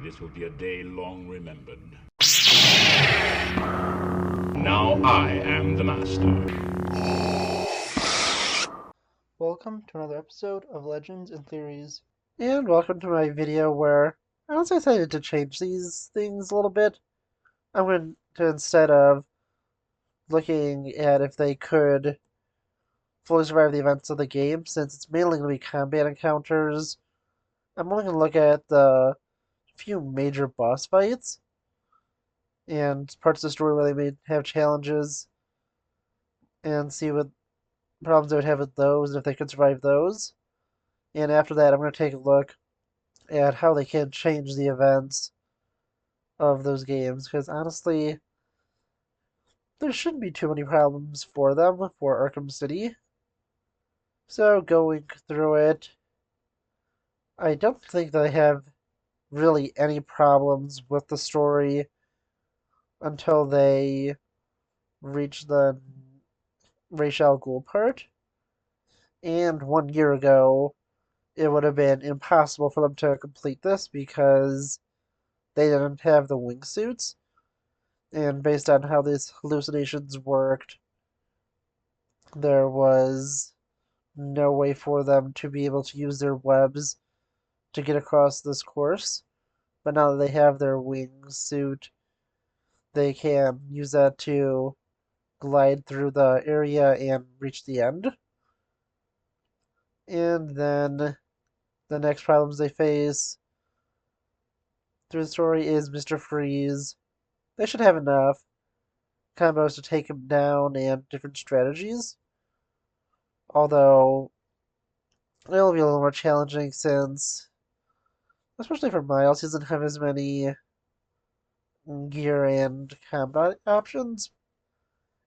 This will be a day long remembered. Now I am the master. Welcome to another episode of Legends and Theories. And welcome to my video where I was decided to change these things a little bit. I'm going to, instead of looking at if they could fully survive the events of the game, since it's mainly going to be combat encounters, I'm only going to look at the few major boss fights and parts of the story where they may have challenges and see what problems they would have with those and if they could survive those. And after that, I'm going to take a look at how they can change the events of those games, because honestly, there shouldn't be too many problems for them for Arkham City. So going through it, I don't think that I have really any problems with the story until they reach the Ra's al Ghul part. And 1 year ago, it would have been impossible for them to complete this because they didn't have the wingsuits. And based on how these hallucinations worked, there was no way for them to be able to use their webs to get across this course. But now that they have their wingsuit, they can use that to glide through the area and reach the end. And then the next problems they face through the story is Mr. Freeze. They should have enough combos to take him down and different strategies. Although it'll be a little more challenging since, especially for Miles, he doesn't have as many gear and combat options,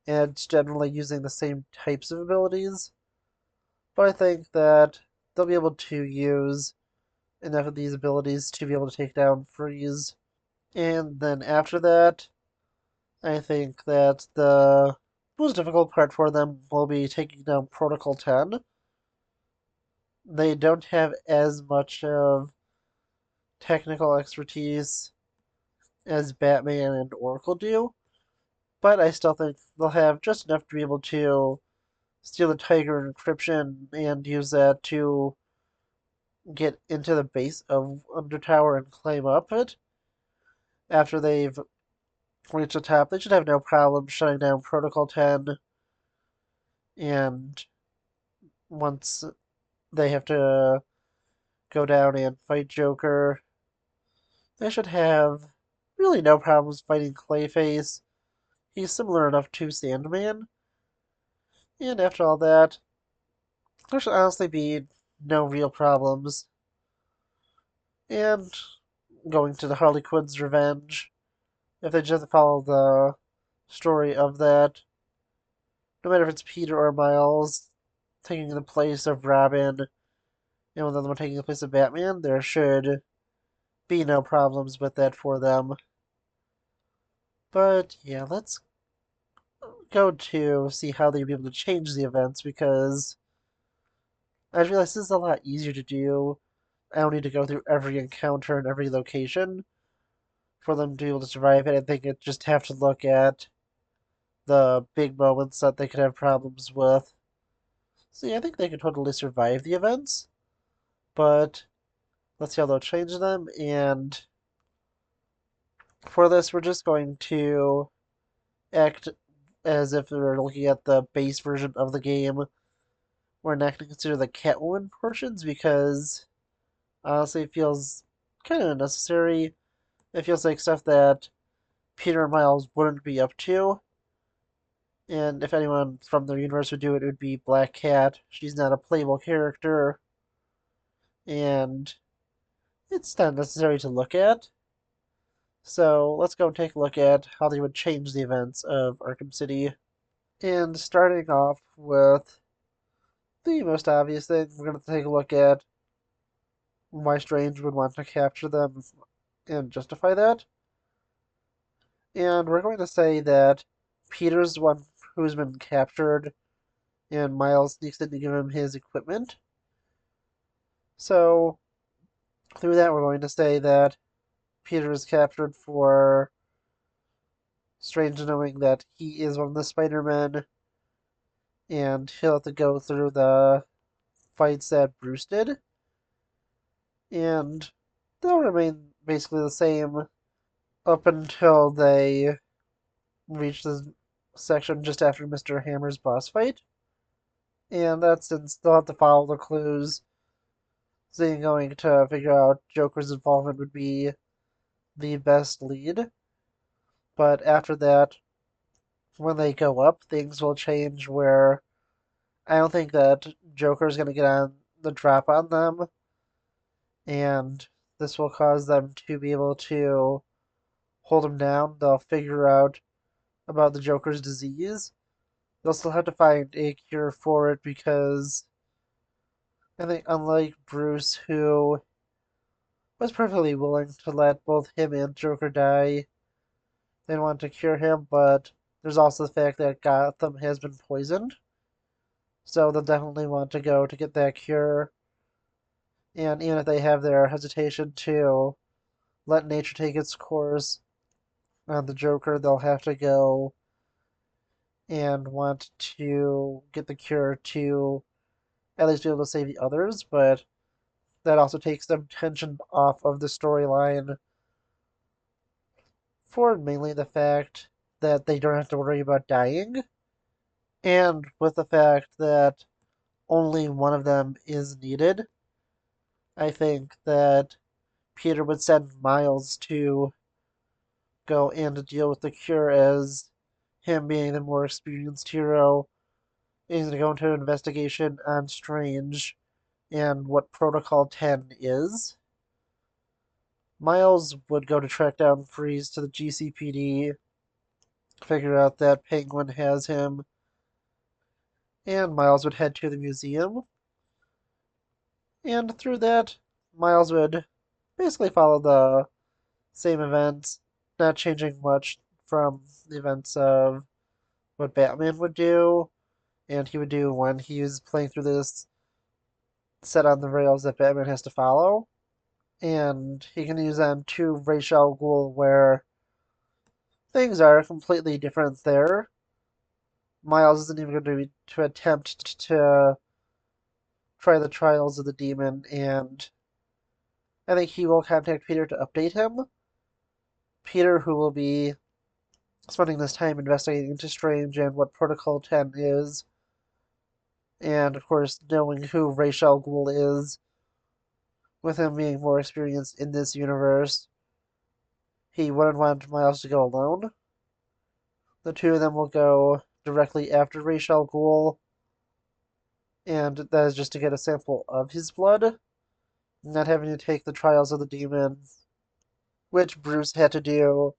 and it's generally using the same types of abilities. But I think that they'll be able to use enough of these abilities to be able to take down Freeze. And then after that, I think that the most difficult part for them will be taking down Protocol 10. They don't have as much of technical expertise as Batman and Oracle do, but I still think they'll have just enough to be able to steal the Tiger encryption and use that to get into the base of Undertower and climb up it. After they've reached the top, they should have no problem shutting down Protocol 10. And once they have to go down and fight Joker, they should have really no problems fighting Clayface. He's similar enough to Sandman. And after all that, there should honestly be no real problems. And going to the Harley Quinn's revenge, if they just follow the story of that, no matter if it's Peter or Miles taking the place of Robin, and one of them taking the place of Batman, there should be no problems with that for them. But yeah, let's go to see how they'd be able to change the events, because I realize this is a lot easier to do. I don't need to go through every encounter and every location for them to be able to survive it. I think it just have to look at the big moments that they could have problems with. See, I think they could totally survive the events, but let's see how they'll change them. And for this, we're just going to act as if we were looking at the base version of the game. We're not going to consider the Catwoman portions because honestly, it feels kind of unnecessary. It feels like stuff that Peter and Miles wouldn't be up to. And if anyone from their universe would do it, it would be Black Cat. She's not a playable character, and it's not necessary to look at. So let's go and take a look at how they would change the events of Arkham City. And starting off with the most obvious thing, we're going to take a look at why Strange would want to capture them and justify that. And we're going to say that Peter's the one who's been captured, and Miles sneaks in to give him his equipment. So, through that, we're going to say that Peter is captured for Strange knowing that he is one of the Spider-Men, and he'll have to go through the fights that Bruce did, and they'll remain basically the same up until they reach the section just after Mr. Hammer's boss fight. And that's since they'll have to follow the clues. So you're going to figure out Joker's involvement would be the best lead. But after that, when they go up, things will change where I don't think that Joker's going to get on the drop on them, and this will cause them to be able to hold him down. They'll figure out about the Joker's disease. They'll still have to find a cure for it because I think, unlike Bruce, who was perfectly willing to let both him and Joker die, they want to cure him, but there's also the fact that Gotham has been poisoned. So they'll definitely want to go to get that cure. And even if they have their hesitation to let nature take its course on the Joker, they'll have to go and want to get the cure to at least be able to save the others, but that also takes them tension off of the storyline for mainly the fact that they don't have to worry about dying, and with the fact that only one of them is needed. I think that Peter would send Miles to go and to deal with the cure as him being the more experienced hero. He's going to go into an investigation on Strange and what Protocol 10 is. Miles would go to track down Freeze to the GCPD, figure out that Penguin has him, and Miles would head to the museum. And through that, Miles would basically follow the same events, not changing much from the events of what Batman would do, and he would do when he was playing through this set on the rails that Batman has to follow. And he can use them to Ra's al Ghul, where things are completely different there. Miles isn't even going to attempt to try the trials of the demon, and I think he will contact Peter to update him. Peter, who will be spending this time investigating into Strange and what Protocol 10 is, and of course, knowing who Ra's al Ghul is, with him being more experienced in this universe, he wouldn't want Miles to go alone. The two of them will go directly after Ra's al Ghul, and that is just to get a sample of his blood, not having to take the trials of the demon, which Bruce had to do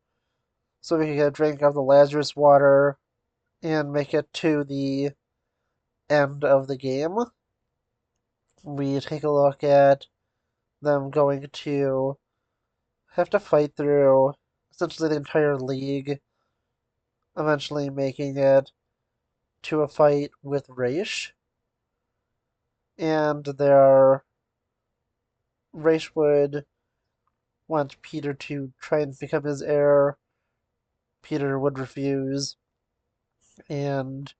so we could get a drink of the Lazarus water and make it to the end of the game. We take a look at them going to have to fight through essentially the entire league, eventually making it to a fight with Raish. And Raish would want Peter to try and become his heir. Peter would refuse, and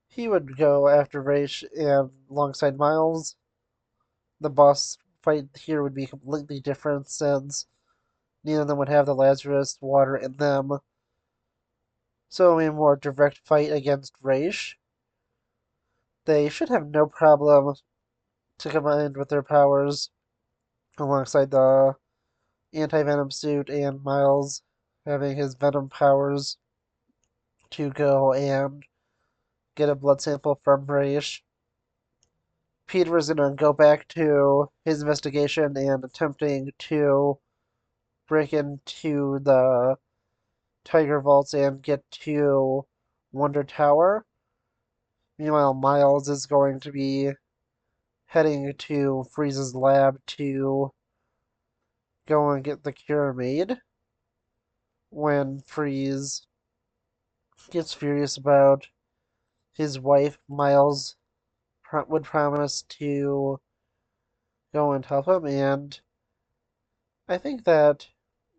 he would go after Raish and alongside Miles. The boss fight here would be completely different since neither of them would have the Lazarus water in them. So it'll be a more direct fight against Raish. They should have no problem to combine with their powers alongside the anti-venom suit and Miles having his venom powers to go and get a blood sample from Raish. Peter is going to go back to his investigation and attempting to break into the Tiger Vaults and get to Wonder Tower. Meanwhile, Miles is going to be heading to Freeze's lab to go and get the cure made. When Freeze gets furious about his wife, Miles would promise to go and help him, and I think that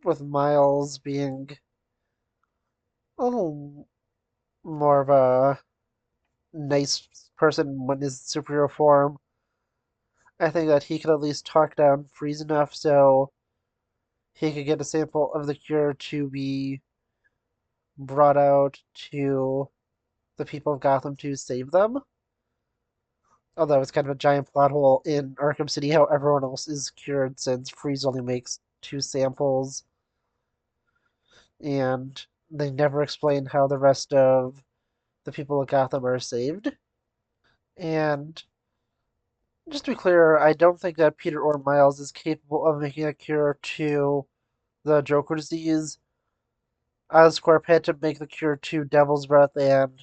with Miles being a little more of a nice person when his superhero form, I think that he could at least talk down Freeze enough so he could get a sample of the cure to be brought out to the people of Gotham to save them. Although it's kind of a giant plot hole in Arkham City how everyone else is cured since Freeze only makes two samples, and they never explain how the rest of the people of Gotham are saved. And just to be clear, I don't think that Peter or Miles is capable of making a cure to the Joker disease. Oscorp had to make the cure to Devil's Breath, and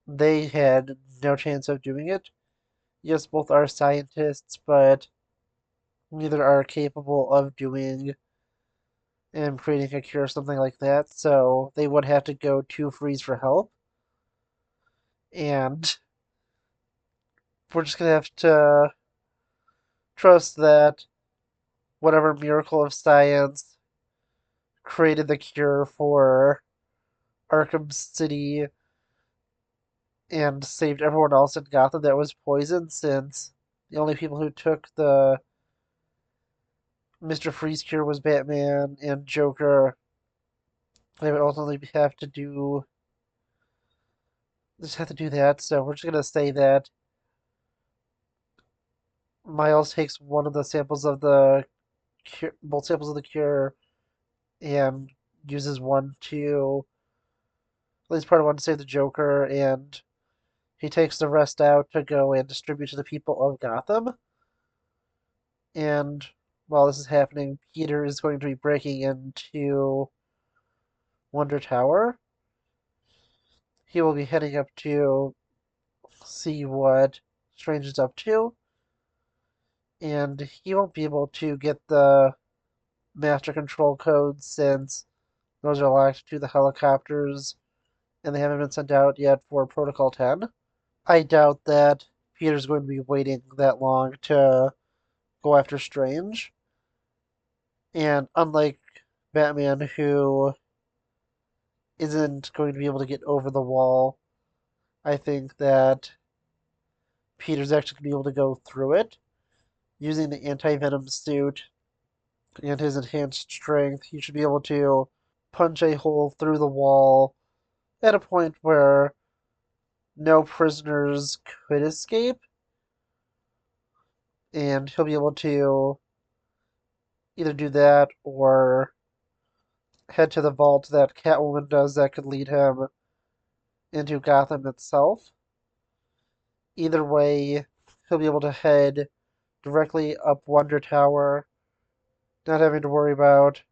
they had no chance of doing it. Yes, both are scientists, but neither are capable of doing and creating a cure or something like that, so they would have to go to Freeze for help. And we're just gonna have to trust that whatever miracle of science created the cure for Arkham City and saved everyone else in Gotham that was poisoned, since the only people who took the Mr. Freeze cure was Batman and Joker. They would ultimately have to do that. So we're just gonna say that Miles takes one of the samples of the cure, both samples of the cure, and uses one to, at least part of one to save the Joker, and he takes the rest out to go and distribute to the people of Gotham. And while this is happening, Peter is going to be breaking into Wonder Tower. He will be heading up to see what Strange is up to, and he won't be able to get the master control codes since those are locked to the helicopters and they haven't been sent out yet for Protocol 10. I doubt that Peter's going to be waiting that long to go after Strange. And unlike Batman, who isn't going to be able to get over the wall, I think that Peter's actually going to be able to go through it. Using the anti-venom suit and his enhanced strength, he should be able to punch a hole through the wall at a point where no prisoners could escape, and he'll be able to either do that or head to the vault that Catwoman does that could lead him into Gotham itself. Either way, he'll be able to head directly up Wonder Tower, not having to worry about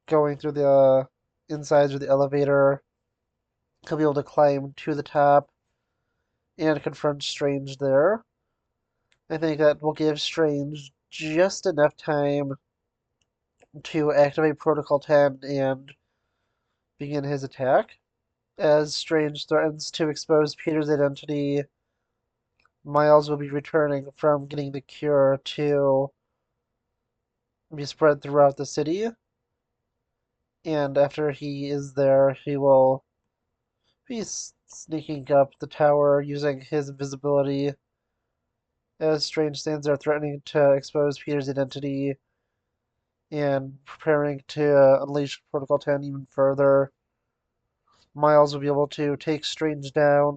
going through the insides of the elevator. He'll be able to climb to the top and confront Strange there. I think that will give Strange just enough time to activate Protocol 10 and begin his attack. As Strange threatens to expose Peter's identity, Miles will be returning from getting the cure to be spread throughout the city. And after he is there, he will be sneaking up the tower using his invisibility as Strange stands there threatening to expose Peter's identity and preparing to unleash Protocol 10 even further. Miles will be able to take Strange down,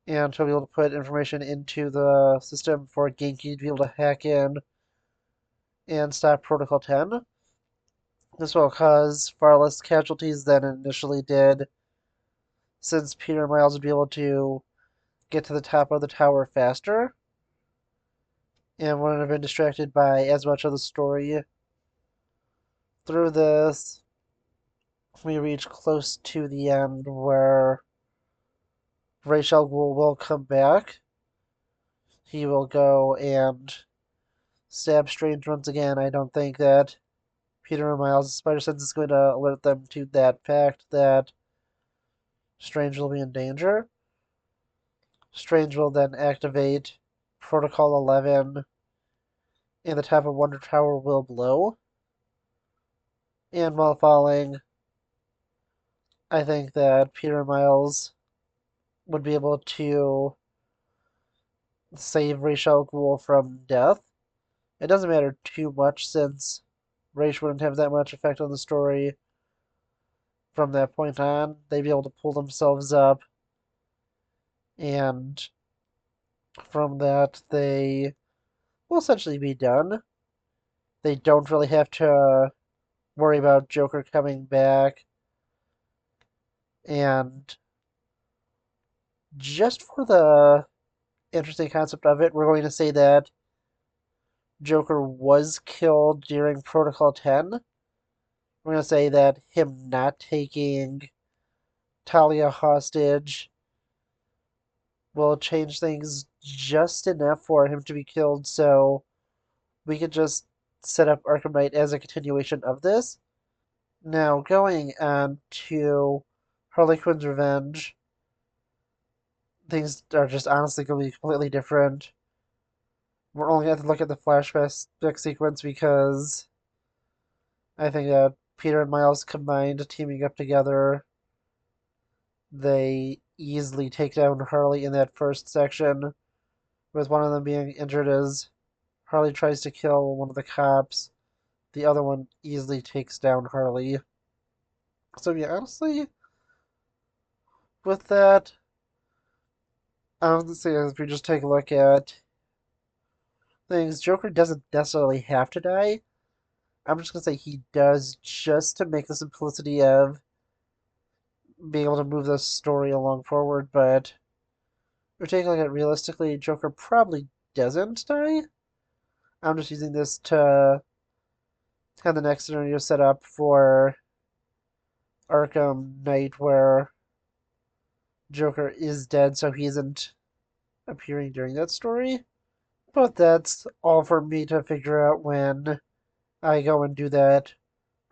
and he'll be able to put information into the system for Genki to be able to hack in and stop Protocol 10. This will cause far less casualties than it initially did, since Peter and Miles would be able to get to the top of the tower faster and wouldn't have been distracted by as much of the story. Through this, we reach close to the end where Rachel will come back. He will go and stab Strange once again. I don't think that Peter and Miles' spider sense is going to alert them to that fact that Strange will be in danger. Strange will then activate Protocol 11 and the top of Wonder Tower will blow. And while falling, I think that Peter and Miles would be able to save Ra's al Ghul from death. It doesn't matter too much since Ra's wouldn't have that much effect on the story from that point on. They'd be able to pull themselves up, and from that, they will essentially be done. They don't really have to worry about Joker coming back, and just for the interesting concept of it, we're going to say that Joker was killed during Protocol 10. We're going to say that him not taking Talia hostage will change things just enough for him to be killed, so we could just set up Arkham Knight as a continuation of this. Now, going on to Harley Quinn's Revenge, things are just honestly going to be completely different. We're only going to look at the flashback sequence because I think that Peter and Miles combined, teaming up together, they easily take down Harley in that first section, with one of them being injured as Harley tries to kill one of the cops. The other one easily takes down Harley. So yeah, honestly, with that, I was gonna say if we just take a look at things, Joker doesn't necessarily have to die. I'm just gonna say he does just to make the simplicity of being able to move the story along forward, but if we're taking a look at realistically, Joker probably doesn't die. I'm just using this to have the next scenario set up for Arkham Knight where Joker is dead, so he isn't appearing during that story. But that's all for me to figure out when I go and do that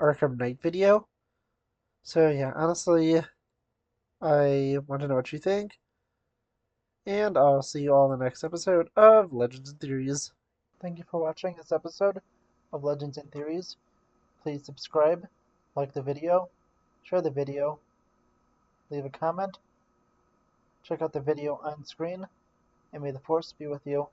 Arkham Knight video. So yeah, honestly, I want to know what you think, and I'll see you all in the next episode of Legends and Theories. Thank you for watching this episode of Legends and Theories. Please subscribe, like the video, share the video, leave a comment, check out the video on screen, and may the Force be with you.